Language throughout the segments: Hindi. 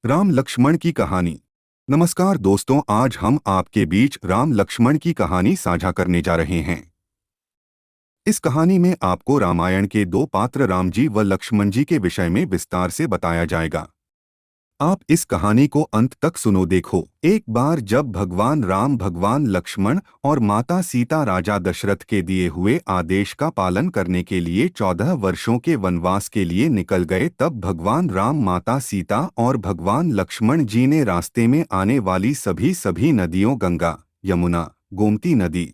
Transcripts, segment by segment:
राम लक्ष्मण की कहानी। नमस्कार दोस्तों, आज हम आपके बीच राम लक्ष्मण की कहानी साझा करने जा रहे हैं। इस कहानी में आपको रामायण के दो पात्र राम जी व लक्ष्मण जी के विषय में विस्तार से बताया जाएगा। आप इस कहानी को अंत तक सुनो। देखो, एक बार जब भगवान राम, भगवान लक्ष्मण और माता सीता राजा दशरथ के दिए हुए आदेश का पालन करने के लिए 14 वर्षों के वनवास के लिए निकल गए, तब भगवान राम, माता सीता और भगवान लक्ष्मण जी ने रास्ते में आने वाली सभी नदियों गंगा, यमुना, गोमती नदी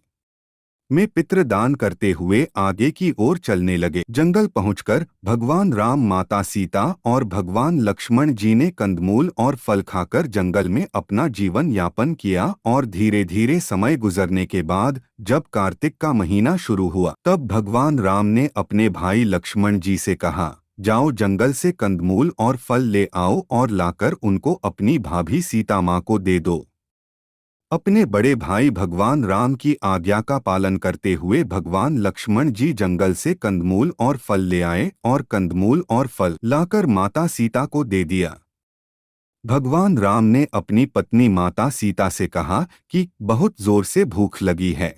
में पितृदान करते हुए आगे की ओर चलने लगे। जंगल पहुंचकर भगवान राम, माता सीता और भगवान लक्ष्मण जी ने कंदमूल और फल खाकर जंगल में अपना जीवन यापन किया और धीरे धीरे समय गुजरने के बाद जब कार्तिक का महीना शुरू हुआ, तब भगवान राम ने अपने भाई लक्ष्मण जी से कहा, जाओ जंगल से कंदमूल और फल ले आओ और लाकर उनको अपनी भाभी सीता माँ को दे दो। अपने बड़े भाई भगवान राम की आज्ञा का पालन करते हुए भगवान लक्ष्मण जी जंगल से कंदमूल और फल ले आए और कंदमूल और फल लाकर माता सीता को दे दिया। भगवान राम ने अपनी पत्नी माता सीता से कहा कि बहुत जोर से भूख लगी है,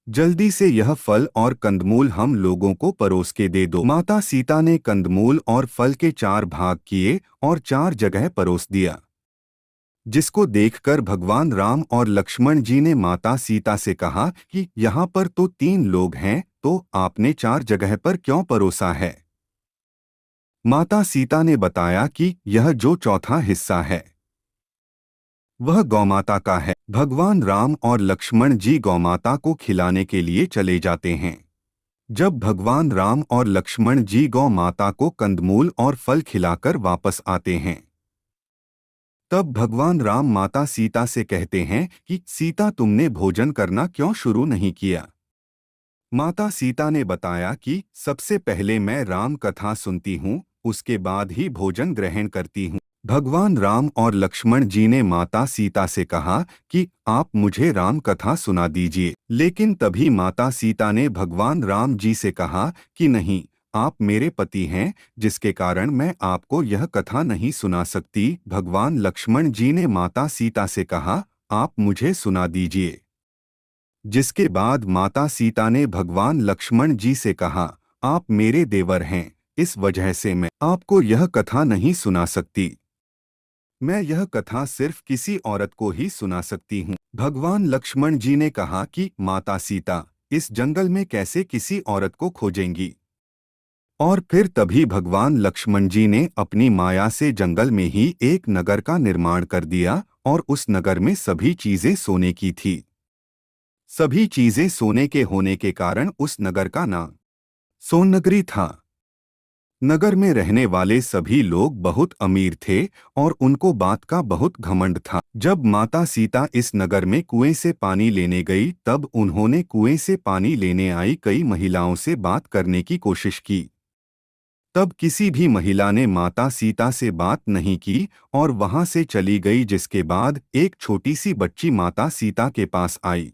जल्दी से यह फल और कंदमूल हम लोगों को परोस के दे दो। माता सीता ने कंदमूल और फल के 4 भाग किए और 4 जगह परोस दिया, जिसको देखकर भगवान राम और लक्ष्मण जी ने माता सीता से कहा कि यहाँ पर तो 3 लोग हैं, तो आपने 4 जगह पर क्यों परोसा है? माता सीता ने बताया कि यह जो चौथा हिस्सा है वह गौमाता का है। भगवान राम और लक्ष्मण जी गौमाता को खिलाने के लिए चले जाते हैं। जब भगवान राम और लक्ष्मण जी गौ माता को कंदमूल और फल खिलाकर वापस आते हैं, तब भगवान राम माता सीता से कहते हैं कि सीता, तुमने भोजन करना क्यों शुरू नहीं किया? माता सीता ने बताया कि सबसे पहले मैं राम कथा सुनती हूँ, उसके बाद ही भोजन ग्रहण करती हूँ। भगवान राम और लक्ष्मण जी ने माता सीता से कहा कि आप मुझे राम कथा सुना दीजिए, लेकिन तभी माता सीता ने भगवान राम जी से कहा कि नहीं, आप मेरे पति हैं, जिसके कारण मैं आपको यह कथा नहीं सुना सकती। भगवान लक्ष्मण जी ने माता सीता से कहा, आप मुझे सुना दीजिए, जिसके बाद माता सीता ने भगवान लक्ष्मण जी से कहा, आप मेरे देवर हैं, इस वजह से मैं आपको यह कथा नहीं सुना सकती। मैं यह कथा सिर्फ किसी औरत को ही सुना सकती हूँ। भगवान लक्ष्मण जी ने कहा कि माता सीता, इस जंगल में कैसे किसी औरत को खोजेंगी? और फिर तभी भगवान लक्ष्मण जी ने अपनी माया से जंगल में ही एक नगर का निर्माण कर दिया और उस नगर में सभी चीजें सोने की थी। सभी चीजें सोने के होने के कारण उस नगर का नाम सोननगरी था। नगर में रहने वाले सभी लोग बहुत अमीर थे और उनको बात का बहुत घमंड था। जब माता सीता इस नगर में कुएं से पानी लेने गई, तब उन्होंने कुएं से पानी लेने आई कई महिलाओं से बात करने की कोशिश की। तब किसी भी महिला ने माता सीता से बात नहीं की और वहां से चली गई, जिसके बाद एक छोटी सी बच्ची माता सीता के पास आई।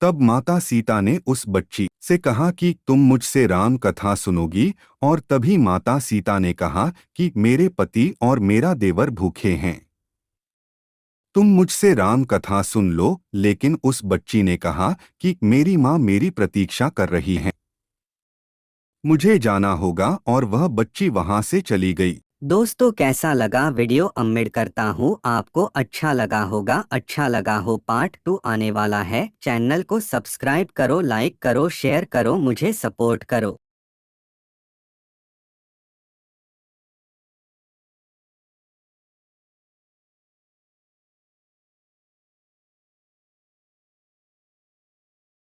तब माता सीता ने उस बच्ची से कहा कि तुम मुझसे राम कथा सुनोगी, और तभी माता सीता ने कहा कि मेरे पति और मेरा देवर भूखे हैं, तुम मुझसे राम कथा सुन लो। लेकिन उस बच्ची ने कहा कि मेरी माँ मेरी प्रतीक्षा कर रही है, मुझे जाना होगा, और वह बच्ची वहां से चली गई। दोस्तों, कैसा लगा वीडियो? उम्मीद करता हूँ आपको अच्छा लगा होगा। अच्छा लगा हो पार्ट 2 आने वाला है। चैनल को सब्सक्राइब करो, लाइक करो, शेयर करो, मुझे सपोर्ट करो।